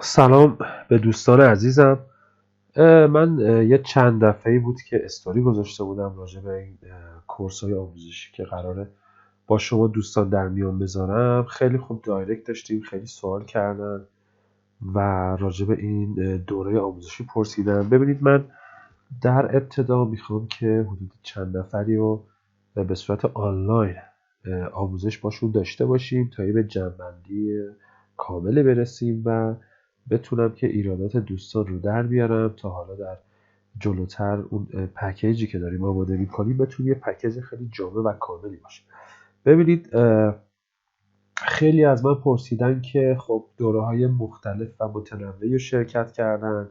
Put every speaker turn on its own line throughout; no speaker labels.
سلام به دوستان عزیزم. من یه چند دفعه‌ای بود که استوری گذاشته بودم راجع به این کورس‌های آموزشی که قراره با شما دوستان در میان بذارم. خیلی خوب دایرکت داشتیم، خیلی سوال کردن و راجع به این دوره آموزشی پرسیدن. ببینید، من در ابتدا میخوام که حدود چند نفری رو به صورت آنلاین آموزش باشون داشته باشیم تا به جمع‌بندی کاملی برسیم و بتونم که ایرادات دوستان رو در بیارم تا حالا در جلوتر اون پکیجی که داریم آماده می‌کنیم بتونه یه پکیج خیلی جامع و کاملی باشه. ببینید، خیلی از من پرسیدن که خب دوره‌های مختلف و متنوعی رو شرکت کردن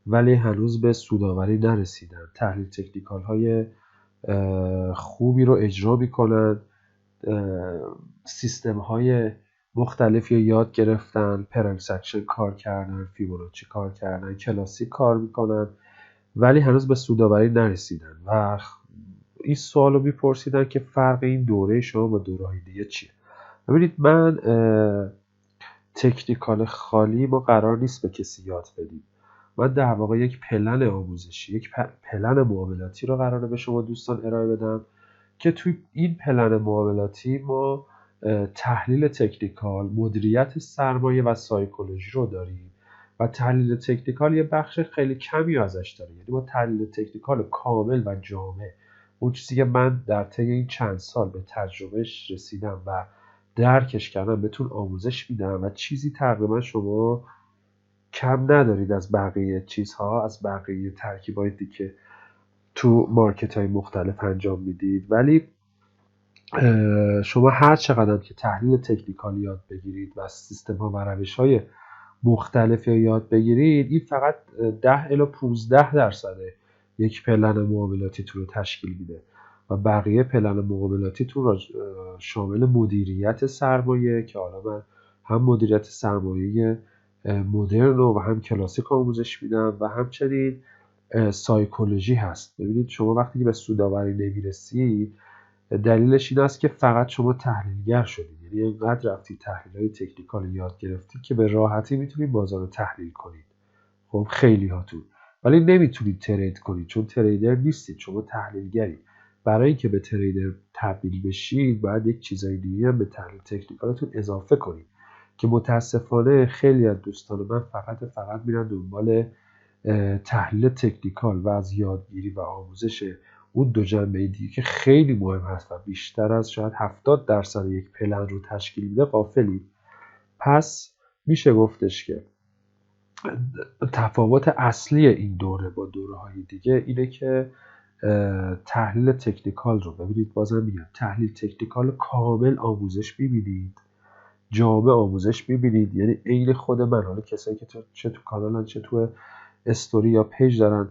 ولی هنوز به سودآوری نرسیدن. تحلیل تکنیکال های خوبی رو اجرا میکنن، سیستم های مختلفی رو یاد گرفتن، پرنسکشن کار کردن، فیبوناچی کار کردن، کلاسیک کار میکنن ولی هنوز به سودآوری نرسیدن و این سوال رو میپرسیدن که فرق این دوره شما با دوره های دیگه چیه. ببینید، من تکنیکال خالی ما قرار نیست به کسی یاد بدیم. من در واقع یک پلن آموزشی، یک پلن معاملاتی رو قراره به شما دوستان ارائه بدم که توی این پلن معاملاتی ما تحلیل تکنیکال، مدیریت سرمایه و سایکولوژی رو داریم و تحلیل تکنیکال یه بخش خیلی کمی ازش داره. یعنی ما تحلیل تکنیکال کامل و جامع، اون چیزی که من در طی این چند سال به تجربهش رسیدم و درکش کردم بهتون آموزش میدم و چیزی تقریبا شما کم ندارید از بقیه چیزها، از بقیه ترکیبای دیگه تو مارکت های مختلف انجام میدید. ولی شما هر چقدر که تحلیل تکنیکال یاد بگیرید و سیستم ها و روش های مختلفی یاد بگیرید، این فقط 10 الی 15% یک پلن معاملاتیتون رو تشکیل میده و بقیه پلن معاملاتیتون شامل مدیریت سرمایه که حالا من هم مدیریت سرمایه مدرن و هم کلاسیک آموزش میدم و همچنین سایکولوژی هست. ببینید، شما وقتی که به سودآوری نمیرسید دلیلش این است که فقط شما تحلیلگر شدید، یعنی اینقدر رفتید تحلیل‌های تکنیکال یاد گرفتید که به راحتی میتونید بازار رو تحلیل کنید. خب خیلی هاتون، ولی نمیتونید ترید کنید چون تریدر نیستید، شما تحلیلگرید. برای اینکه به تریدر تبدیل بشید باید یک چیزای دیگه هم به تحلیل تکنیکالتون اضافه کنید که متاسفانه خیلی از دوستان من فقط میرن دنبال تحلیل تکنیکال و از یادگیری و آموزش اون دو جنبه دیگه که خیلی مهم هست و بیشتر از شاید 70% یک پلن رو تشکیل میده غافلی. پس میشه گفتش که تفاوت اصلی این دوره با دوره های دیگه اینه که تحلیل تکنیکال رو ببینید، بازم میگم تحلیل تکنیکال کامل آموزش میبینید، جامع آموزش میبینید. یعنی عین خود من، حالا کسایی که چه تو کانالن چه تو استوری یا پیج دارن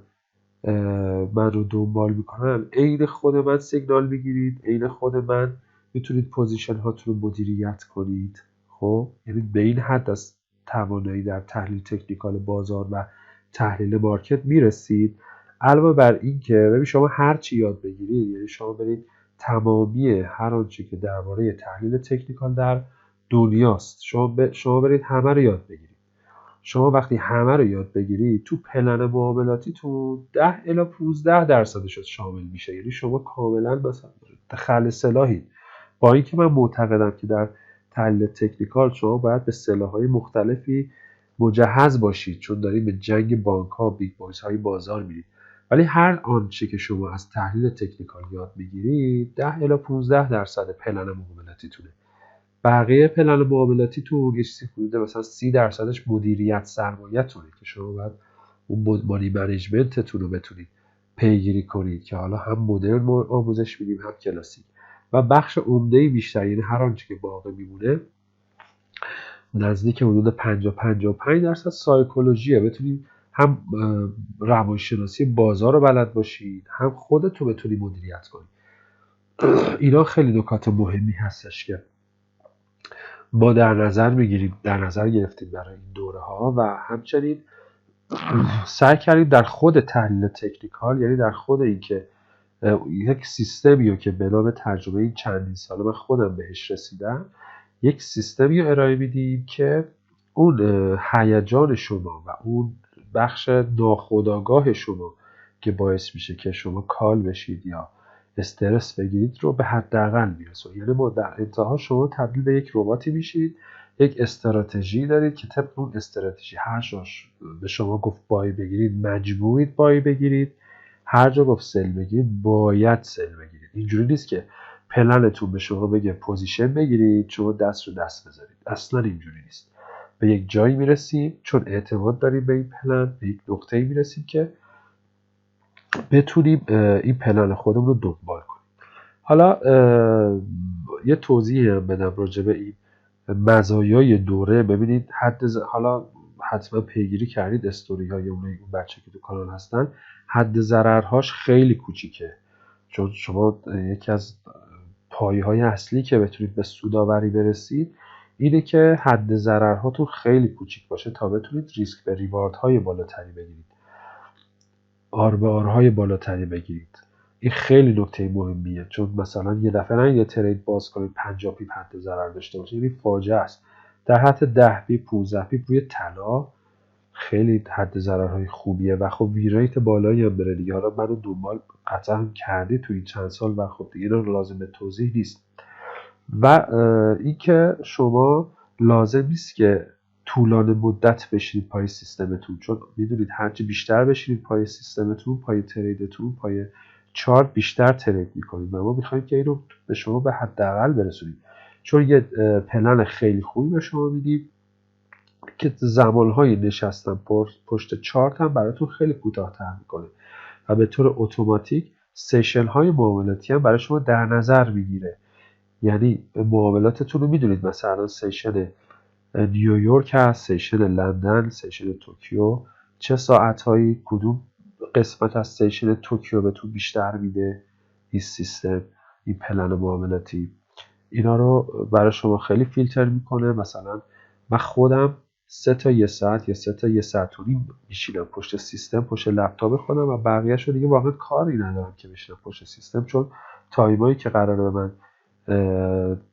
من رو دنبال میکنن، عین خود من سیگنال میگیرید، عین خود من میتونید پوزیشن هاتون رو مدیریت کنید. خب یعنی به این حد از توانایی در تحلیل تکنیکال بازار و تحلیل مارکت میرسید. علاوه بر این که ببین شما هر چی یاد بگیرید، یعنی شما برید تمامی هر آنچه که درباره تحلیل تکنیکال در دنیاست شما برید همه رو یاد بگیرید. شما وقتی همه رو یاد بگیرید تو پلن معاملاتیتون 10 الی 15% شامل میشه. یعنی شما کاملا مثلا خل سلاحید. با اینکه من معتقدم که در تحلیل تکنیکال شما باید به سلاح‌های مختلفی مجهز باشید چون دارید به جنگ بانک‌ها، بیگ بویز های بازار میرید، ولی هر آنچه که شما از تحلیل تکنیکال یاد میگیرید 10 الی 15% پلن معاملاتیتونه. بقیه پلن معاملاتیتون یه چیزی حدود مثلا 30%ش مدیریت سرمایه‌تونه که شما باید اون مانی منیجمنتتون رو بتونید پیگیری کنید که حالا هم مدرن آموزش میدیم هم کلاسیک. و بخش عمده بیشتر، یعنی هر آنچه که باقی میمونه، نزدیک حدود 50-55% سایکولوژیه. بتونید هم روانشناسی بازار رو بلد باشید هم خودتون بتونید مدیریت کنید. اینا خیلی نکات مهمی هستش که ما در نظر گرفتیم برای این دوره ها و همچنین سعی کردیم در خود تحلیل تکنیکال، یعنی در خود این که یک سیستمی رو که به نام تجربه این چندین ساله من خودم بهش رسیدم، یک سیستمی رو ارائه میدیم که اون هیجان شما و اون بخش ناخودآگاه شما که باعث میشه که شما کال بشید یا استرس بگیرید رو به حداقل میرسونید. یعنی ما در انتها شما تبدیل به یک رباتی میشید، یک استراتژی دارید که طبق اون استراتژی هر جاش به شما گفت بای بگیرید مجبورید بای بگیرید، هر جا گفت سل بگیرید باید سل بگیرید. اینجوری نیست که پلنتون به شما بگه پوزیشن بگیرید شما دست رو دست بذارید، اصلا اینجوری نیست. به یک جایی میرسیم چون اعتماد داریم به این پلن، به یک نقطه‌ای میرسیم که بتونیم این پلن خودمون رو دنبال کنیم. حالا یه توضیح هم بدم راجع به این مزایای دوره. ببینید حالا حتما پیگیری کردید استوری های اون بچه که تو کانال هستن، حد ضررهاش خیلی کوچیکه، چون شما یکی از پایه های اصلی که بتونید به سودآوری برسید اینه که حد ضررهاتون خیلی کوچیک باشه تا بتونید ریسک به ریوارد های بالاتری بگیرید، آر به آرهای بالاتری بگیرید. این خیلی نکته مهمیه، چون مثلا یه دفعه نه یه ترید باز کنید 50 پیپ حد ضرر داشته باشه، این فاجعه است. در حد 10 پیپ 15 پیپ روی طلا خیلی حد ضررهای خوبیه و خب ویریت بالایی هم داره دیگه. حالا منو دنبال قطعا کردی تو این چند سال و خب دیگه رو لازم به توضیح نیست. و اینکه شما لازم نیست که طولانی مدت بشینید پای سیستمتون، چون میدونید هرچی بیشتر بشینید پای سیستمتون، پای تریدتون، پای چارت بیشتر ترید میکنید و ما میخوایم که این رو به شما به حداقل برسونید، چون یه پلن خیلی خوبی به شما میدیم که زمانهای نشستن پشت چارت هم براتون خیلی کوتاه‌تر میکنه و به طور اتوماتیک سیشن های معاملاتی هم برای شما در نظر میگیره. یعنی معاملاتتون رو میدونید مثلا سیشن نیویورک هست، سیشن لندن، سیشن توکیو، چه ساعتهایی کدوم قسمت از سیشن توکیو بهتون بیشتر میده این سیستم، این پلن معاملاتی. اینا رو برای شما خیلی فیلتر میکنه. مثلا من خودم 3 تا 1 ساعت یا 3 تا 1 ساعت و نیم میشینم پشت سیستم، پشت لپتاپ خودم و بقیه‌اش رو دیگه واقعا کاری ندارم که بشینم پشت سیستم، چون تایمایی که قراره به من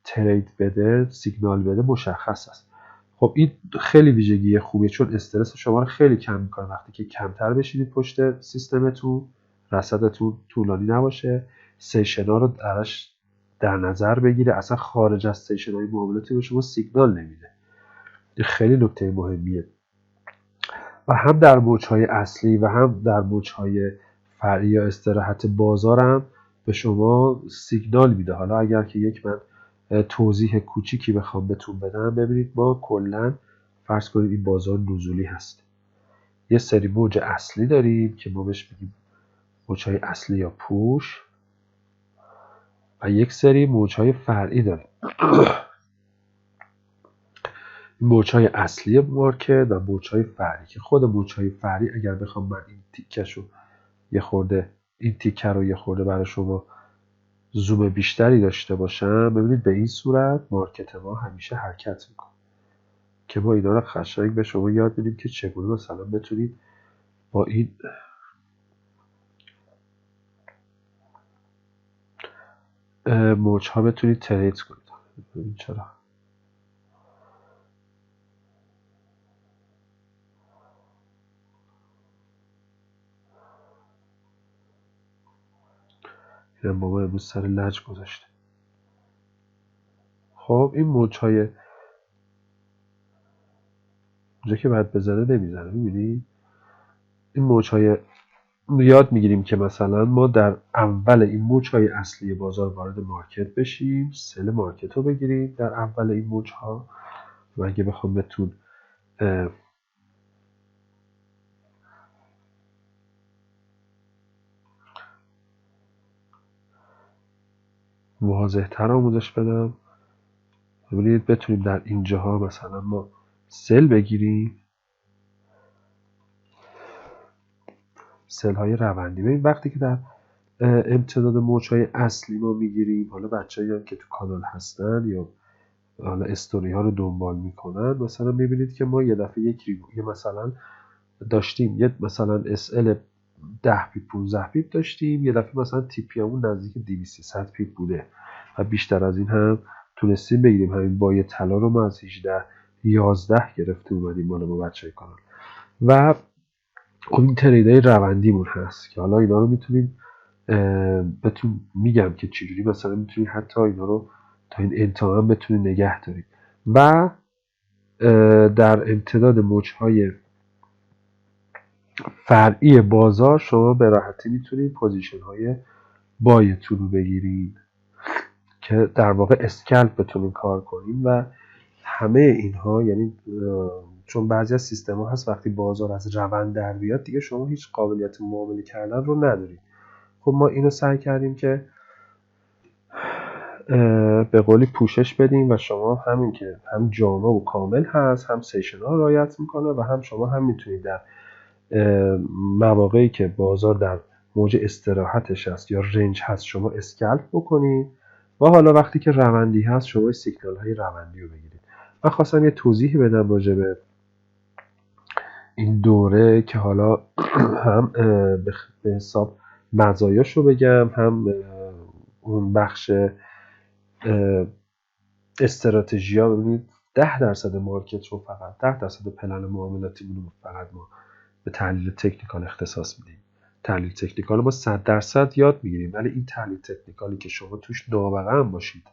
ترید بده، سیگنال بده مشخص است. خب این خیلی ویژگی خوبیه، چون استرس شما رو خیلی کم میکنه وقتی که کمتر بشینید پشت سیستمتون، رصدتون طولانی نباشه، سیشنا رو درش در نظر بگیره، اصلا خارج از سیشن‌های معاملاتی به شما سیگنال نمیده. این خیلی نکته مهمیه و هم در موج‌های اصلی و هم در موج‌های فرعی یا استراحت بازار هم به شما سیگنال میده. حالا اگر که یک من توضیح کوچیکی بخوام بهتون بدم، ببینید ما کلا فرض کنید این بازار نزولی هست، یه سری موج اصلی داریم که ما بهش میگیم موج‌های اصلی یا پوش و یک سری موج‌های فرعی داریم. موج‌های اصلی مارکت و موج‌های فرعی که خود موج‌های فرعی اگر بخوام من این تیکه رو یه خورده برای شما زوم بیشتری داشته باشم، ببینید به این صورت مارکت ما همیشه حرکت میکنه که ما اینا رو قشنگ به شما یاد بدیم که چگونه مثلا بتونید با این موج‌ها بتونید ترید کنید. ببین چرا این بابا امروز سر لج گذاشته. خب این موج‌های اونجا که باید بزنه نمیزنه، میبینی این موج‌های یاد میگیریم که مثلا ما در اول این موج‌های اصلی بازار وارد مارکت بشیم، سل مارکت رو بگیریم در اول این موج‌ها و اگه بخوام بهتون واضح‌تر آموزش بدم، ببینید بتونیم در اینجاها مثلا ما سل بگیریم، سل های روندی. ببین وقتی که در امتداد موج‌های اصلی ما میگیریم، حالا بچه‌ای که تو کانال هستن یا حالا استوری ها رو دنبال میکنن، مثلا میبینید که ما یه دفعه یه مثلا داشتیم یه مثلا SL 10 پیپ 15 پیپ داشتیم، یه دفعه مثلا TP همون نزدیک 200 پیپ بوده و بیشتر از این هم تونستیم بگیریم. همین با یه طلا رو ما از 18 11 گرفته اومدیم بالا با بچه کانال. و خب این تریدای روندیمون هست که حالا اینا رو میتونیم بهتون میگم که چجوری مثلا میتونید حتی اینا رو تا این انتها هم بتونید نگه دارید. و در امتداد موجهای فرعی بازار شما به راحتی میتونید پوزیشن های بایتون رو بگیرید که در واقع اسکلپ بتونید کار کنید. و همه اینها یعنی چون بعضی از سیستم ها هست وقتی بازار از روند در بیاد دیگه شما هیچ قابلیت معامله کردن رو ندارید. خب ما اینو سعی کردیم که به قولی پوشش بدیم و شما همین که هم جامع و کامل هست، هم سیشن ها رعایت میکنه و هم شما هم میتونید در مواقعی که بازار در موج استراحتش هست یا رنج هست شما اسکلپ بکنید و حالا وقتی که روندی هست شما سیگنال های روندی رو بگیرید. من خواستم یه توضیحی بدم راجع به این دوره که حالا هم به حساب مزایاش رو بگم، هم اون بخش استراتژی ها. ببینید 10% مارکت رو فقط 10% پلن معاملاتی رو فقط ما به تحلیل تکنیکال اختصاص میدیم. تحلیل تکنیکال ما 100% یاد میگیریم، ولی این تحلیل تکنیکالی که شما توش نابغه هم باشید،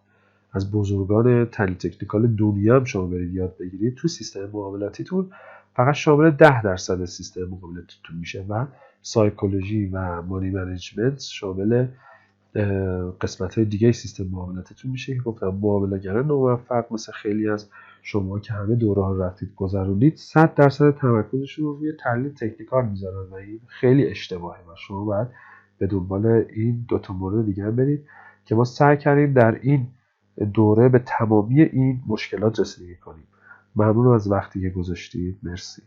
از بزرگان تحلیل تکنیکال دنیا هم شما برید یاد بگیرید، تو سیستم معاملاتیتون فقط شامل 10% سیستم معاملاتیتون میشه و سایکولوژی و مانی منیجمنت شامل قسمت های دیگه سیستم معاملاتتون میشه که گفتم معامله‌گر ناموفق مثل خیلی از شما که همه دوره ها رفتید گذروندید 100% تمرکزشون رو روی تحلیل تکنیکال میذارن و این خیلی اشتباهه و شما باید به دنبال این دوتا مورد دیگه هم برید که ما سعی کردیم در این دوره به تمامی این مشکلات رسیدگی کنیم. ممنون از وقتی که گذاشتید. مرسی.